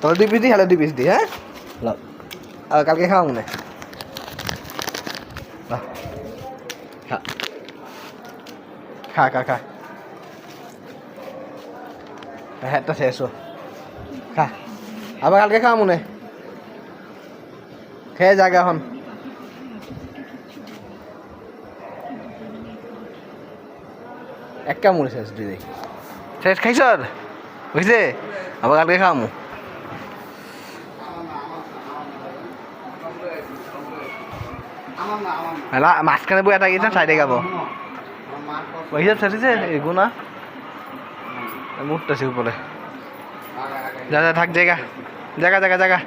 তাহলে 2 পিস দিই, হলে 2 পিস দিই, হ্যাঁ আর কালকে খাওয়া মনে খা খা খা খা হ্যাঁটা শেষ খা আবার কালকে খাওয়া মনে খেয়ে জায়গা এখন এক কামড়ে শেষ দিদি শেষ খাইছ বুঝছে আবার কালকে খাওয়ামু মাঝখানে বই এটা গেছে সাইডে গাবো হিসাব শেষেছে এগুনা মুখটা সে উপরে যা যা থাক জায়গা জায়গা জায়গা জায়গা